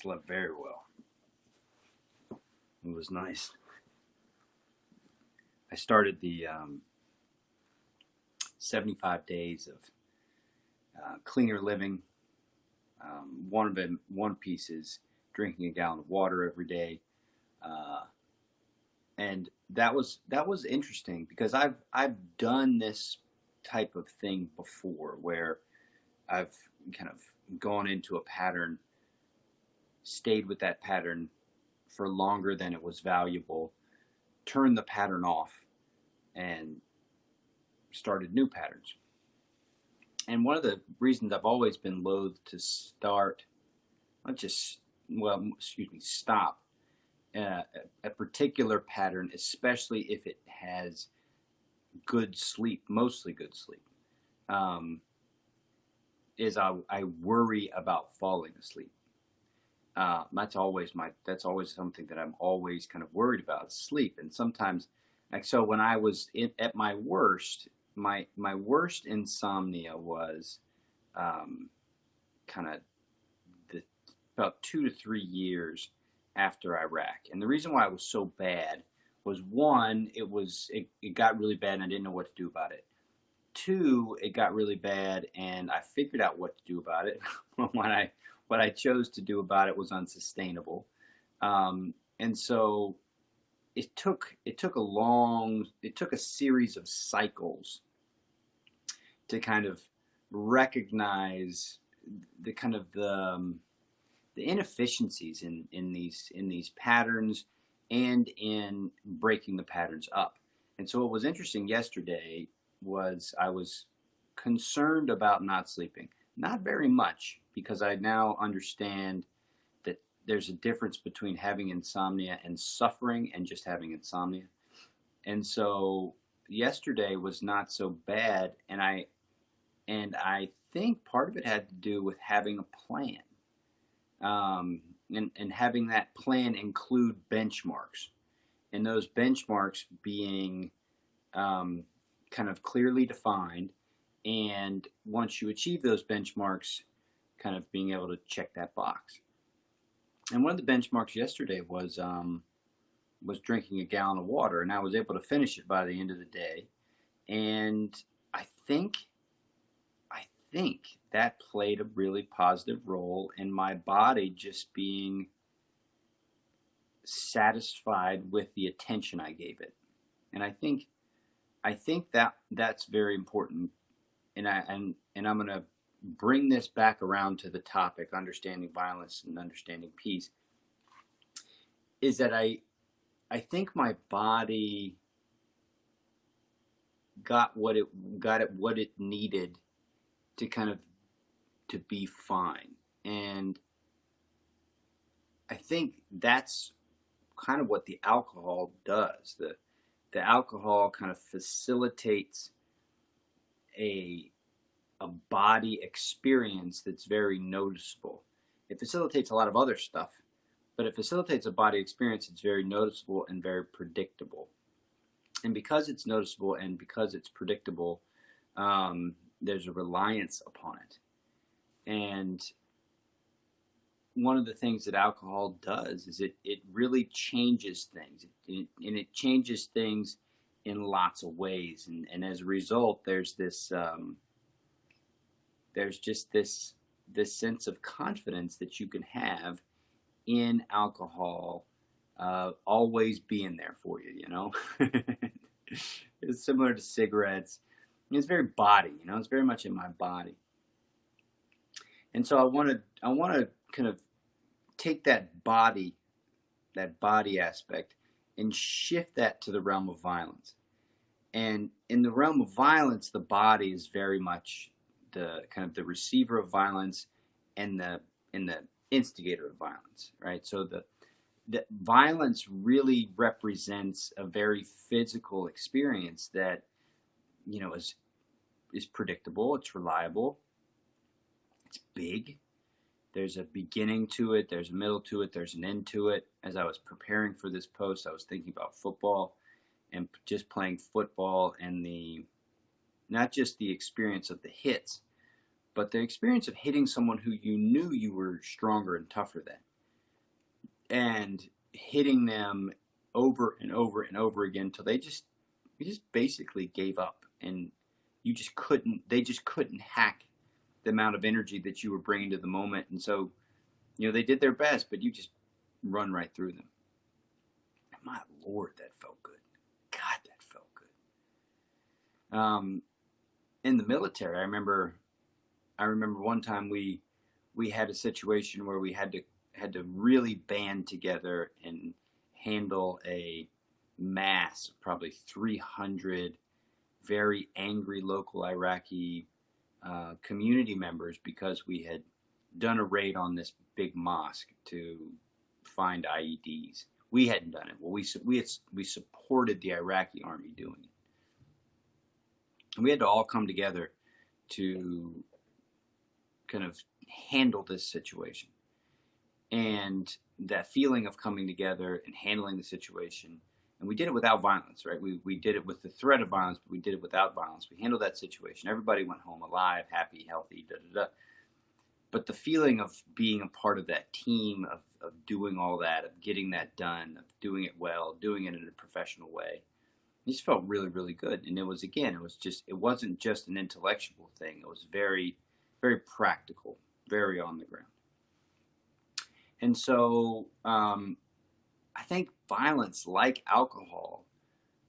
Slept very well. It was nice. I started the 75 days of cleaner living. One piece is drinking a gallon of water every day, and that was interesting because I've done this type of thing before where I've kind of gone into a pattern, stayed with that pattern for longer than it was valuable, turned the pattern off, and started new patterns. And one of the reasons I've always been loath to start, stop a particular pattern, especially if it has good sleep, mostly good sleep, is I worry about falling asleep. That's always something that I'm always kind of worried about, is sleep. And sometimes, like, so when I was at my worst, my worst insomnia was kind of about 2 to 3 years after Iraq. And the reason why it was so bad was, one, it got really bad and I didn't know what to do about it. Two, it got really bad and I figured out what to do about it. What I chose to do about it was unsustainable. And so it took a series of cycles to kind of recognize the kind of the inefficiencies in these patterns and in breaking the patterns up. And so what was interesting yesterday was I was concerned about not sleeping. Not very much, because I now understand that there's a difference between having insomnia and suffering and just having insomnia. And so yesterday was not so bad, and I think part of it had to do with having a plan. And having that plan include benchmarks, and those benchmarks being kind of clearly defined, and once you achieve those benchmarks, kind of being able to check that box. And one of the benchmarks yesterday was drinking a gallon of water, and I was able to finish it by the end of the day. And I think that played a really positive role in my body just being satisfied with the attention I gave it. And I think that that's very important. And I'm going to bring this back around to the topic, understanding violence and understanding peace, is that I think my body got what it needed to kind of to be fine. And I think that's kind of what the alcohol does. The alcohol kind of facilitates a body experience that's very noticeable. It facilitates a lot of other stuff, but it facilitates a body experience that's very noticeable and very predictable. And because it's noticeable and because it's predictable, there's a reliance upon it. And one of the things that alcohol does is it really changes things. And it changes things in lots of ways. And as a result, there's just this sense of confidence that you can have in alcohol always being there for you, you know? It's similar to cigarettes. It's very body, you know, it's very much in my body. And so I want to kind of take that body aspect and shift that to the realm of violence. And in the realm of violence, the body is very much the kind of the receiver of violence and the instigator of violence, right? So the violence really represents a very physical experience that, you know, is predictable, it's reliable, it's big. There's a beginning to it, there's a middle to it, there's an end to it. As I was preparing for this post, I was thinking about football and just playing football and not just the experience of the hits, but the experience of hitting someone who you knew you were stronger and tougher than. and hitting them over and over and over again until they just basically gave up, and they just couldn't hack the amount of energy that you were bringing to the moment. And so, they did their best, but you just run right through them. And my Lord, that felt good. God, that felt good. In the military, I remember one time we had a situation where we had to really band together and handle a mass of probably 300 very angry local Iraqi community members, because we had done a raid on this big mosque to find IEDs. We hadn't done it. Well, we supported the Iraqi army doing it. And we had to all come together to kind of handle this situation. And that feeling of coming together and handling the situation, and we did it without violence, right? We did it with the threat of violence, but we did it without violence. We handled that situation. Everybody went home alive, happy, healthy, But the feeling of being a part of that team, of doing all that, of getting that done, of doing it well, doing it in a professional way, it just felt really, really good. And it wasn't just an intellectual thing. It was very, very practical, very on the ground. And so I think violence, like alcohol,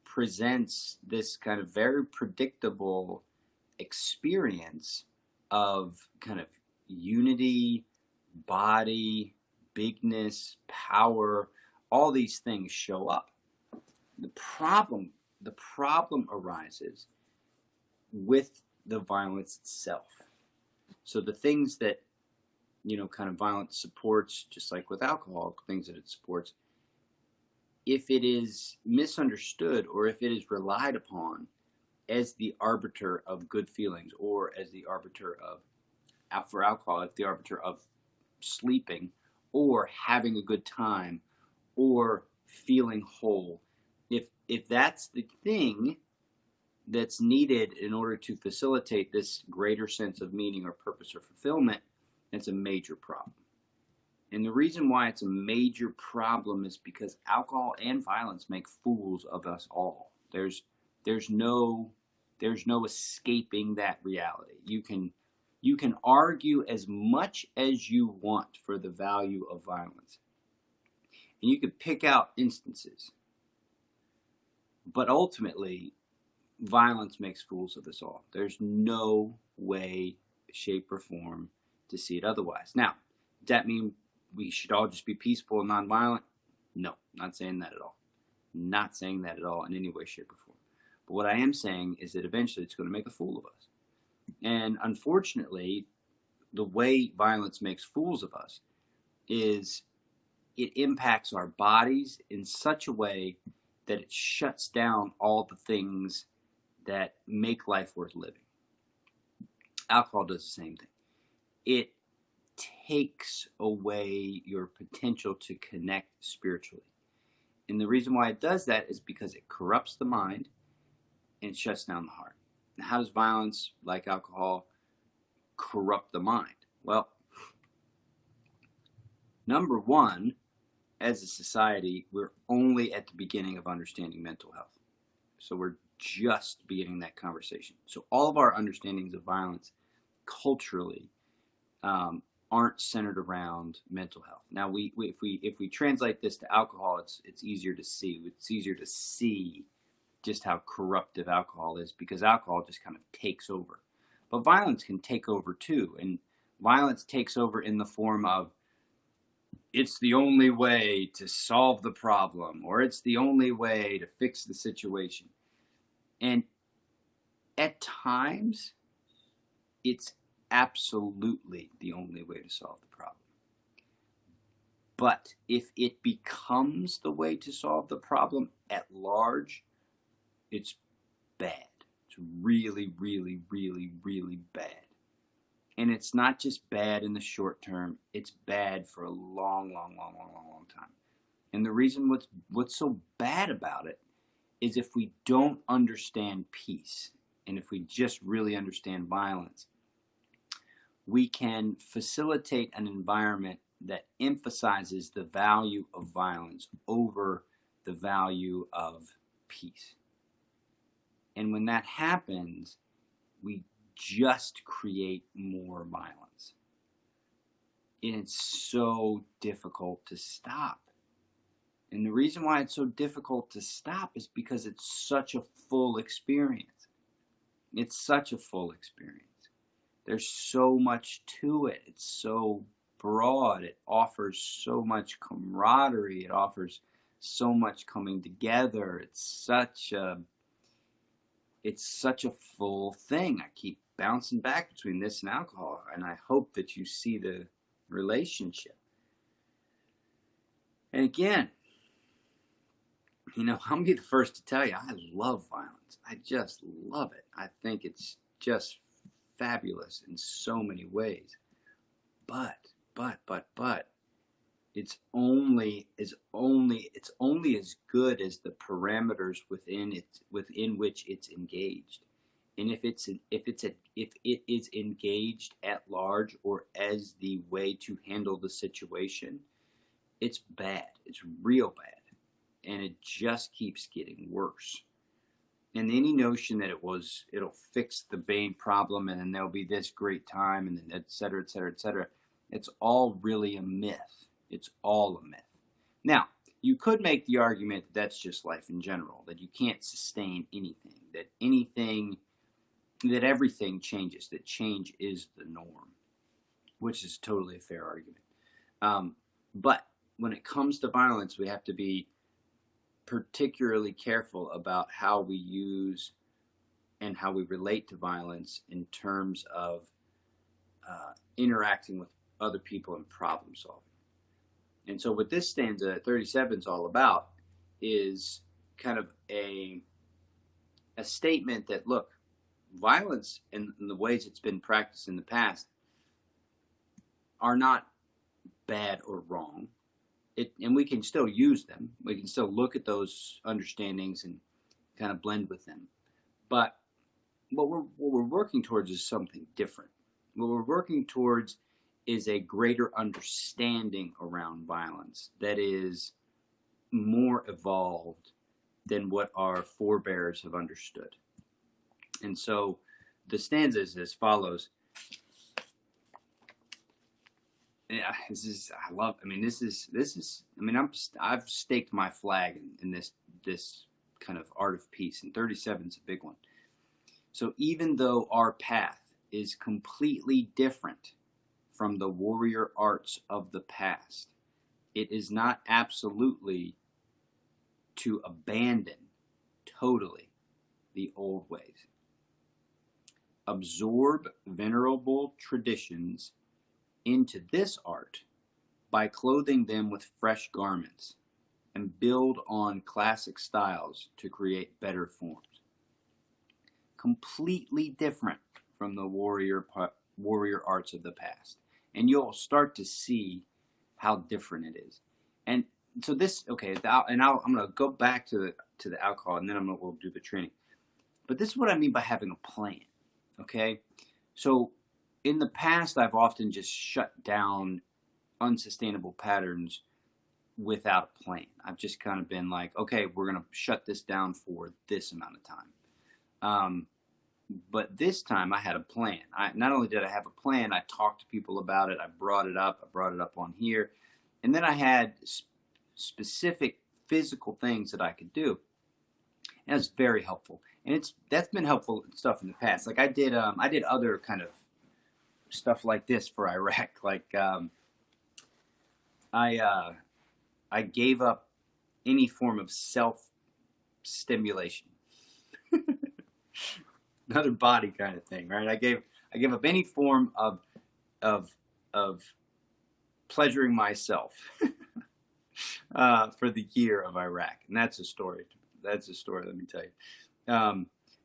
presents this kind of very predictable experience of kind of unity, body, bigness, power. All these things show up. The problem arises with the violence itself. So the things that kind of violence supports, just like with alcohol, things that it supports, if it is misunderstood or if it is relied upon as the arbiter of good feelings, or as the arbiter of, for alcohol, if the arbiter of sleeping or having a good time or feeling whole, if that's the thing that's needed in order to facilitate this greater sense of meaning or purpose or fulfillment, it's a major problem. And the reason why it's a major problem is because alcohol and violence make fools of us all. There's no escaping that reality. You can argue as much as you want for the value of violence, and you could pick out instances, but ultimately, violence makes fools of us all. There's no way, shape, or form to see it otherwise. Now, does that mean we should all just be peaceful and nonviolent? No, not saying that at all. Not saying that at all in any way, shape, or form. But what I am saying is that eventually it's going to make a fool of us. And unfortunately, the way violence makes fools of us is it impacts our bodies in such a way that it shuts down all the things that make life worth living. Alcohol does the same thing. It takes away your potential to connect spiritually. And the reason why it does that is because it corrupts the mind and shuts down the heart. Now, how does violence, like alcohol, corrupt the mind? Well, number one, as a society, we're only at the beginning of understanding mental health. So we're just beginning that conversation. So all of our understandings of violence culturally aren't centered around mental health. Now, if we translate this to alcohol, it's easier to see. It's easier to see just how corruptive alcohol is, because alcohol just kind of takes over. But violence can take over too, and violence takes over in the form of, it's the only way to solve the problem, or it's the only way to fix the situation. And at times, it's absolutely the only way to solve the problem. But if it becomes the way to solve the problem at large, it's bad. It's really, really, really, really bad. And it's not just bad in the short term, it's bad for a long, long, long, long, long, long time. And the reason what's so bad about it is if we don't understand peace, and if we just really understand violence, we can facilitate an environment that emphasizes the value of violence over the value of peace. And when that happens, we just create more violence. And it's so difficult to stop. And the reason why it's so difficult to stop is because it's such a full experience. It's such a full experience. There's so much to it. It's so broad. It offers so much camaraderie. It offers so much coming together. It's such a full thing. I keep bouncing back between this and alcohol, and I hope that you see the relationship. And again, I'm gonna be the first to tell you, I love violence. I just love it. I think it's just fabulous in so many ways. But it's only as good as the parameters within which it's engaged. And if it is engaged at large or as the way to handle the situation, it's bad. It's real bad. And it just keeps getting worse. And any notion that it'll fix the main problem and then there'll be this great time and then et cetera, et cetera, et cetera, it's all really a myth. It's all a myth. Now, you could make the argument that that's just life in general, that you can't sustain anything, that everything changes, that change is the norm, which is totally a fair argument. But when it comes to violence, we have to be particularly careful about how we use and how we relate to violence in terms of interacting with other people and problem solving. And so what this stanza 37 is all about is kind of a statement that, look, violence in the ways it's been practiced in the past are not bad or wrong. And we can still use them. We can still look at those understandings and kind of blend with them. But what we're working towards is something different. What we're working towards is a greater understanding around violence that is more evolved than what our forebears have understood. And so the stanza is as follows. Yeah, I've staked my flag in this kind of art of peace, and 37 is a big one. So even though our path is completely different from the warrior arts of the past, it is not absolutely to abandon totally the old ways. Absorb venerable traditions into this art by clothing them with fresh garments and build on classic styles to create better forms. Completely different from the warrior arts of the past. And you'll start to see how different it is. And so this, okay, I'm going to go back to the alcohol, and then we'll do the training. But this is what I mean by having a plan, okay? So in the past, I've often just shut down unsustainable patterns without a plan. I've just kind of been like, okay, we're going to shut this down for this amount of time. But this time I had a plan. Not only did I have a plan, I talked to people about it. I brought it up on here. And then I had specific physical things that I could do. And it was very helpful. And that's been helpful stuff in the past. Like I did other kind of stuff like this for Iraq. Like I gave up any form of self-stimulation. Another body kind of thing, right? I gave up any form of pleasuring myself for the year of Iraq, and that's a story. Let me tell you.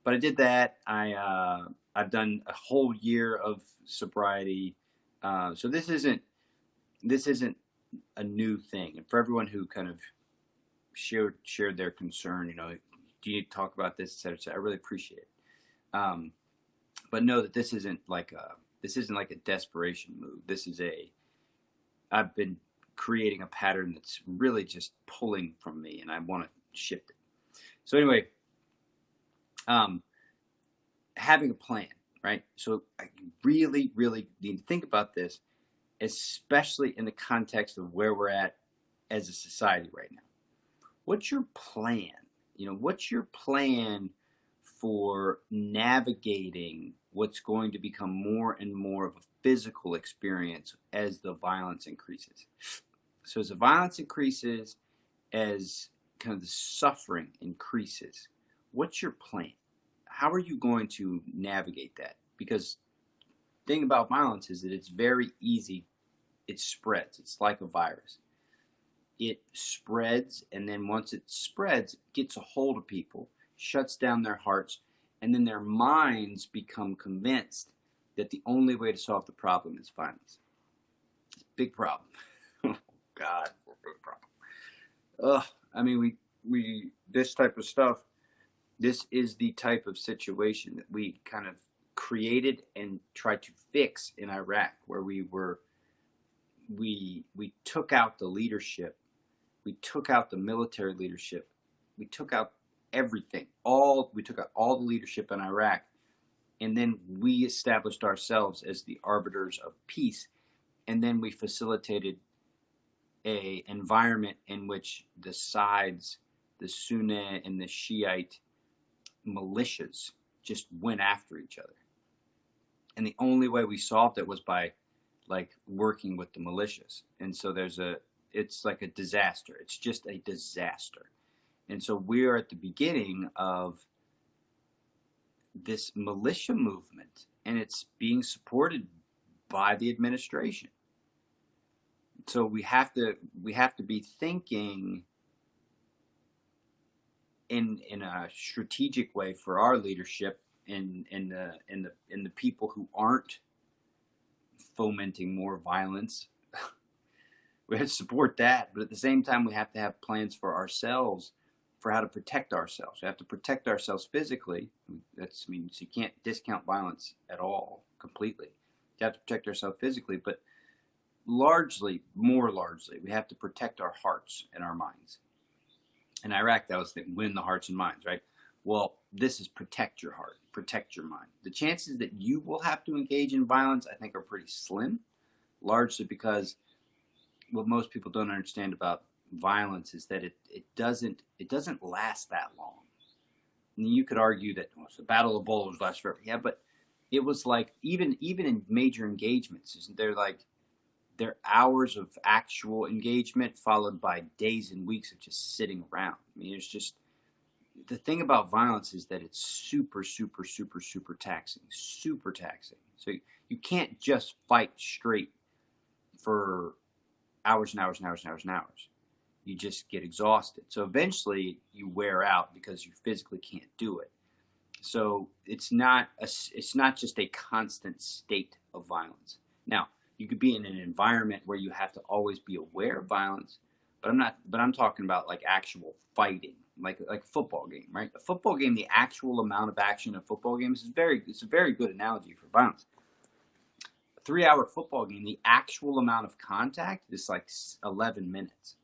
But I did that. I've done a whole year of sobriety, so this isn't a new thing. And for everyone who kind of shared their concern, do you need to talk about this, et cetera, et cetera, I really appreciate it. But know that this isn't like a desperation move. This is I've been creating a pattern that's really just pulling from me, and I want to shift it. So anyway, having a plan, right? So I really, really need to think about this, especially in the context of where we're at as a society right now. What's your plan? What's your plan for navigating what's going to become more and more of a physical experience as the violence increases? So as the violence increases, as kind of the suffering increases, what's your plan? How are you going to navigate that? Because the thing about violence is that it's very easy. It spreads. It's like a virus. It spreads, and then once it spreads, it gets a hold of people, shuts down their hearts, and then their minds become convinced that the only way to solve the problem is violence. It's a big problem. Oh, God, big problem. I mean, we this type of stuff, this is the type of situation that we kind of created and tried to fix in Iraq, where we took out the leadership. We took out the military leadership. We took out everything. We took out all the leadership in Iraq. And then we established ourselves as the arbiters of peace. And then we facilitated an environment in which the sides, the Sunni and the Shiite militias, just went after each other. And the only way we solved it was by working with the militias. And so it's like a disaster. It's just a disaster. And so we are at the beginning of this militia movement, and it's being supported by the administration. So we have to be thinking in a strategic way for our leadership and the people who aren't fomenting more violence. We have to support that, but at the same time, we have to have plans for ourselves, for how to protect ourselves. We have to protect ourselves physically. So you can't discount violence at all, completely. You have to protect ourselves physically, but more largely, we have to protect our hearts and our minds. In Iraq, that was the win the hearts and minds, right? Well, this is protect your heart, protect your mind. The chances that you will have to engage in violence, I think, are pretty slim, largely because what most people don't understand about violence is that it doesn't last that long. And you could argue that the Battle of Bulge lasts forever. Yeah, but it was like even in major engagements, isn't there there hours of actual engagement followed by days and weeks of just sitting around. I mean, it's just the thing about violence is that it's super, super, super, super taxing, super taxing. So you can't just fight straight for hours and hours and hours and hours and hours. You just get exhausted. So eventually you wear out because you physically can't do it. So it's not just a constant state of violence. Now, you could be in an environment where you have to always be aware of violence, but I'm talking about like actual fighting, like a football game, right? A football game, the actual amount of action of football games it's a very good analogy for violence. 3-hour football game, the actual amount of contact is like 11 minutes.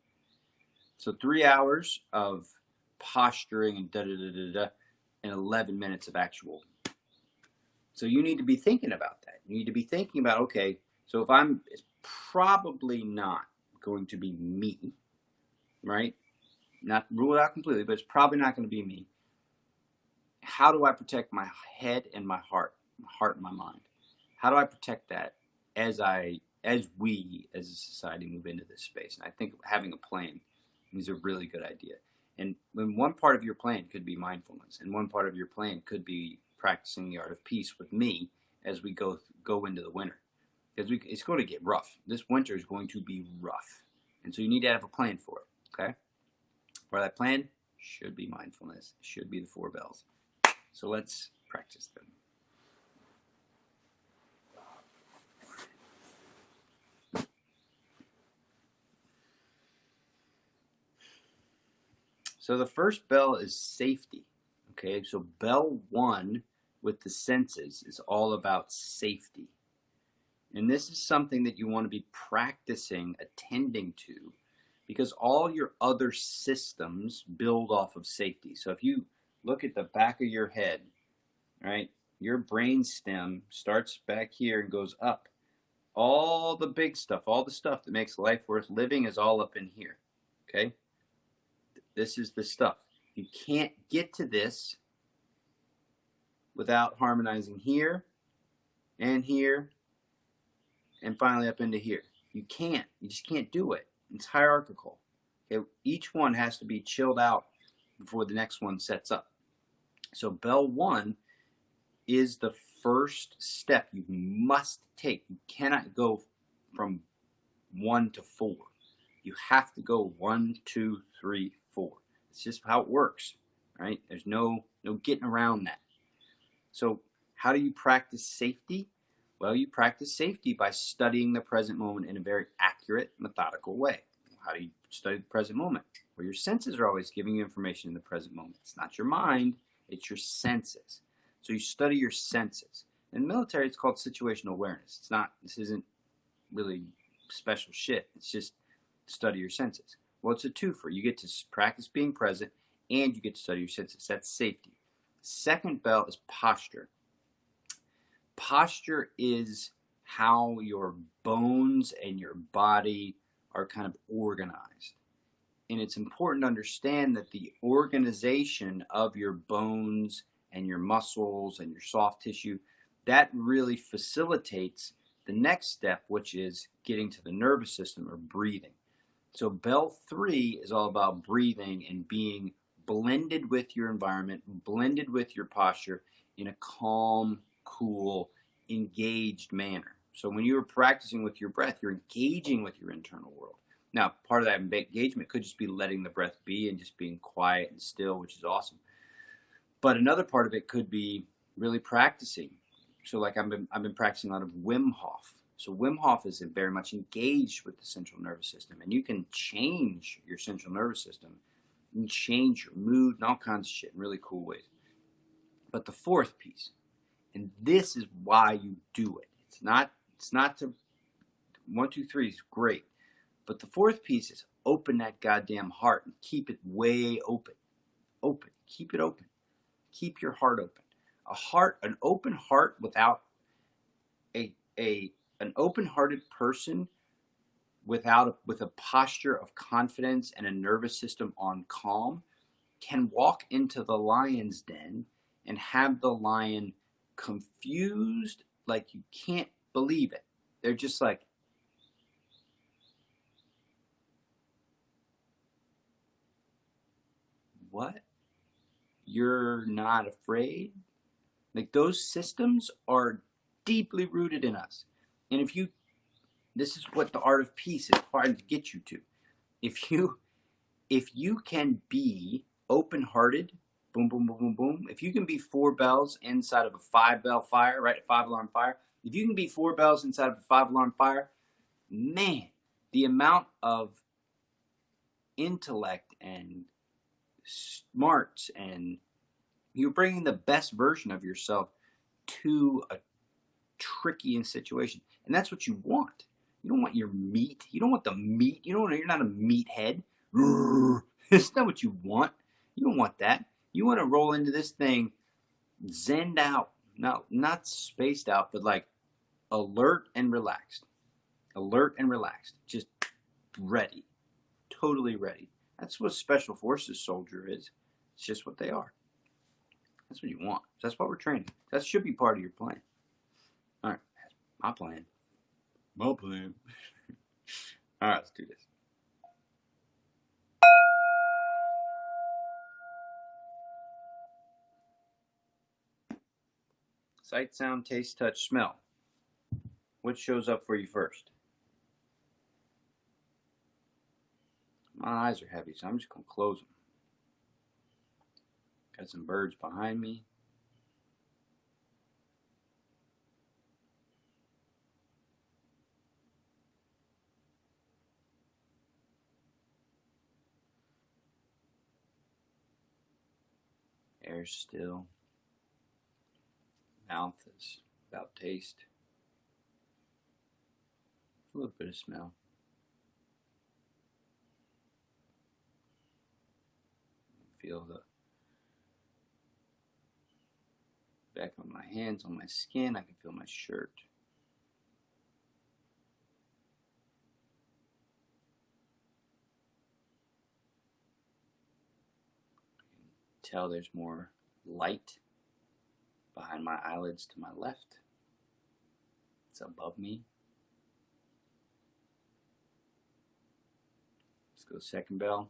So 3 hours of posturing and and 11 minutes of actual. So you need to be thinking about that. You need to be thinking about, okay, so it's probably not going to be me, right? Not rule it out completely, but it's probably not going to be me. How do I protect my head and my heart and my mind? How do I protect that as we as a society move into this space? And I think having a plan is a really good idea. And when one part of your plan could be mindfulness, and one part of your plan could be practicing the art of peace with me as we go into the winter. Because it's going to get rough. This winter is going to be rough. And so you need to have a plan for it, okay? For that plan should be mindfulness. It should be the 4 bells. So let's practice them. So the first bell is safety. Okay, so bell 1 with the senses is all about safety. And this is something that you want to be practicing attending to, because all your other systems build off of safety. So if you look at the back of your head, right, your brain stem starts back here and goes up. All the big stuff, all the stuff that makes life worth living is all up in here. Okay? This is the stuff. You can't get to this without harmonizing here and finally up into here. You can't. You just can't do it. It's hierarchical. Okay? Each one has to be chilled out before the next one sets up. So bell 1 is the first step you must take. You cannot go from 1 to 4. You have to go 1, 2, 3, 4. It's just how it works, right? There's no getting around that. So how do you practice safety? Well, you practice safety by studying the present moment in a very accurate, methodical way. How do you study the present moment? Well, your senses are always giving you information in the present moment. It's not your mind, it's your senses. So you study your senses. In the military, it's called situational awareness. This isn't really special shit. It's just study your senses. Well, it's a twofer. You get to practice being present and you get to study your senses. That's safety. Second bell is posture. Posture is how your bones and your body are kind of organized. And it's important to understand that the organization of your bones and your muscles and your soft tissue, that really facilitates the next step, which is getting to the nervous system or breathing. So bell 3 is all about breathing and being blended with your environment, blended with your posture in a calm, cool, engaged manner. So when you're practicing with your breath, you're engaging with your internal world. Now, part of that engagement could just be letting the breath be and just being quiet and still, which is awesome. But another part of it could be really practicing. So like I've been practicing a lot of Wim Hof. So Wim Hof is very much engaged with the central nervous system, and you can change your central nervous system and change your mood and all kinds of shit in really cool ways. But the fourth piece, and this is why you do it. It's not to 1, 2, 3 is great. But the fourth piece is open that goddamn heart and keep it way open. Open. Keep it open. Keep your heart open. An open heart without an open-hearted person with a posture of confidence and a nervous system on calm can walk into the lion's den and have the lion confused like you can't believe it. They're just like, what? You're not afraid? Like, those systems are deeply rooted in us. And this is what the art of peace is trying to get you to. If you can be open-hearted, boom, boom, boom, boom, boom. If you can be 4 bells inside of a 5-bell fire, right? A 5-alarm fire. If you can be 4 bells inside of a 5-alarm fire, man, the amount of intellect and smarts, and you're bringing the best version of yourself to a tricky situation. And that's what you want. You don't want your meat. You don't want the meat. You're not a meathead. It's not what you want. You don't want that. You want to roll into this thing zenned out. No, not spaced out, but like alert and relaxed. Alert and relaxed. Just ready. Totally ready. That's what a special forces soldier is. It's just what they are. That's what you want. That's what we're training. That should be part of your plan. All right. My plan. My plan. All right, let's do this. Sight, sound, taste, touch, smell. What shows up for you first? My eyes are heavy, so I'm just going to close them. Got some birds behind me. Air's still. Mouth is without taste. A little bit of smell. Feel the back of my hands on my skin. I can feel my shirt. Tell there's more light behind my eyelids to my left. It's above me. Let's go second bell.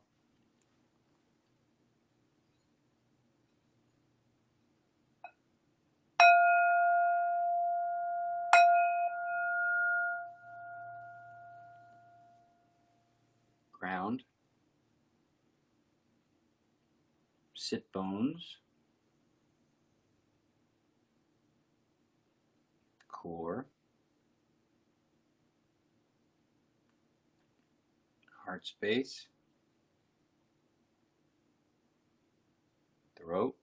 Ground. Sit bones. Core. Heart space. Throat.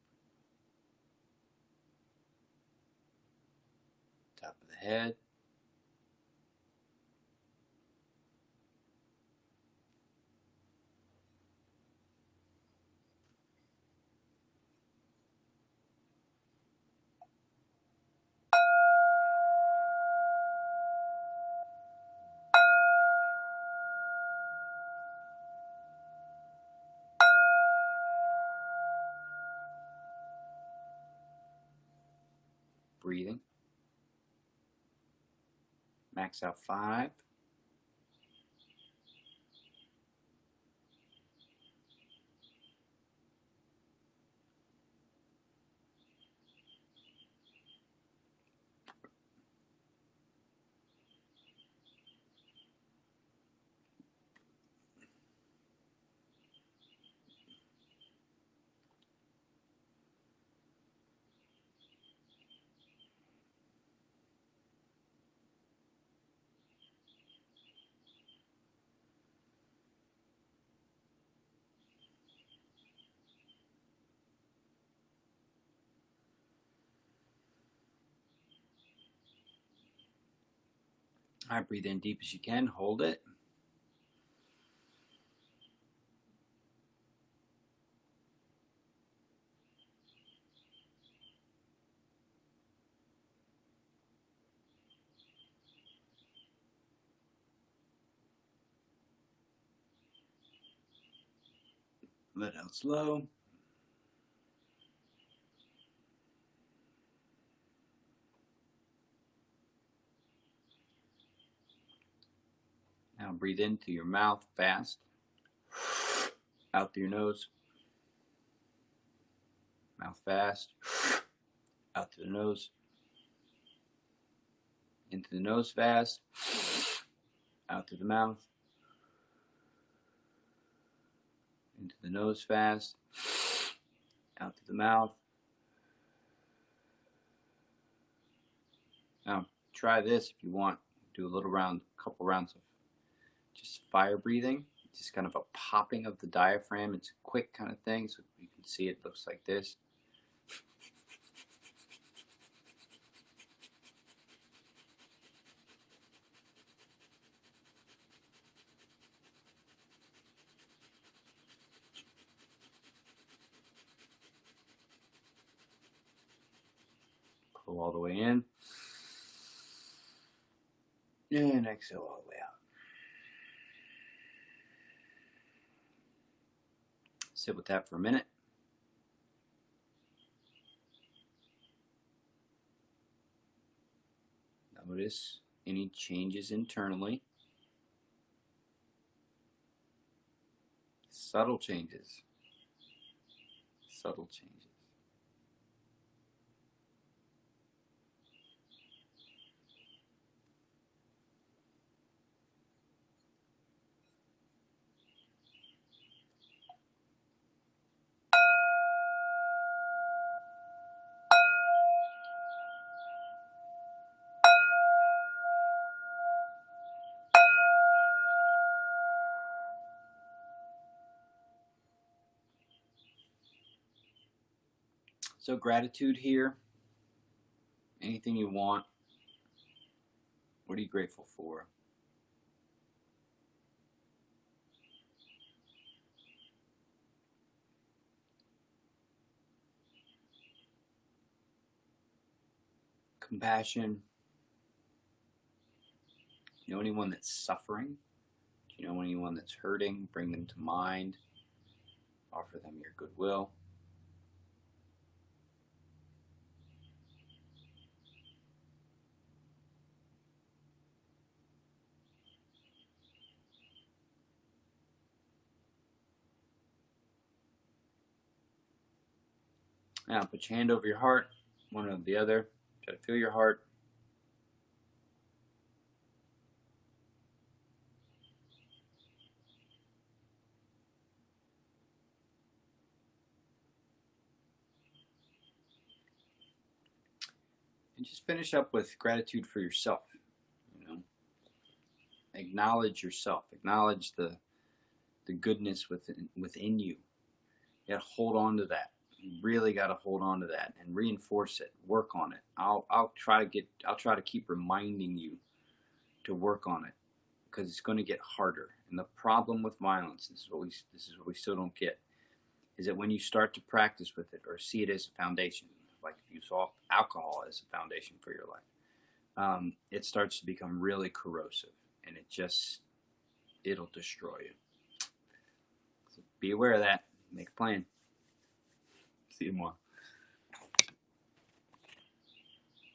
Top of the head. Breathing. Max out 5. All right, breathe in deep as you can. Hold it. Let out slow. Now breathe in through your mouth fast. Out through your nose. Mouth fast. Out through the nose. Into the nose fast. Out through the mouth. Into the nose fast. Out through the mouth. Now try this if you want. Do a little round, couple rounds of just fire breathing. Just kind of a popping of the diaphragm. It's a quick kind of thing, so you can see it looks like this. Pull all the way in. And exhale all the way out. Sit with that for a minute. Notice any changes internally. Subtle changes. Subtle changes. So gratitude here. Anything you want. What are you grateful for? compassion. You know anyone that's suffering? Do you know anyone that's hurting? Bring them to mind. Offer them your goodwill. Now put your hand over your heart, one over the other. Try to feel your heart. And just finish up with gratitude for yourself. You know, acknowledge yourself. Acknowledge the goodness within you. You got to hold on to that. You really got to hold on to that and reinforce it. Work on it. I'll try to keep reminding you to work on it, because it's going to get harder. And the problem with violence, this is what we still don't get, is that when you start to practice with it or see it as a foundation, like if you saw alcohol as a foundation for your life, it starts to become really corrosive, and it'll destroy you. So be aware of that. Make a plan. See you tomorrow.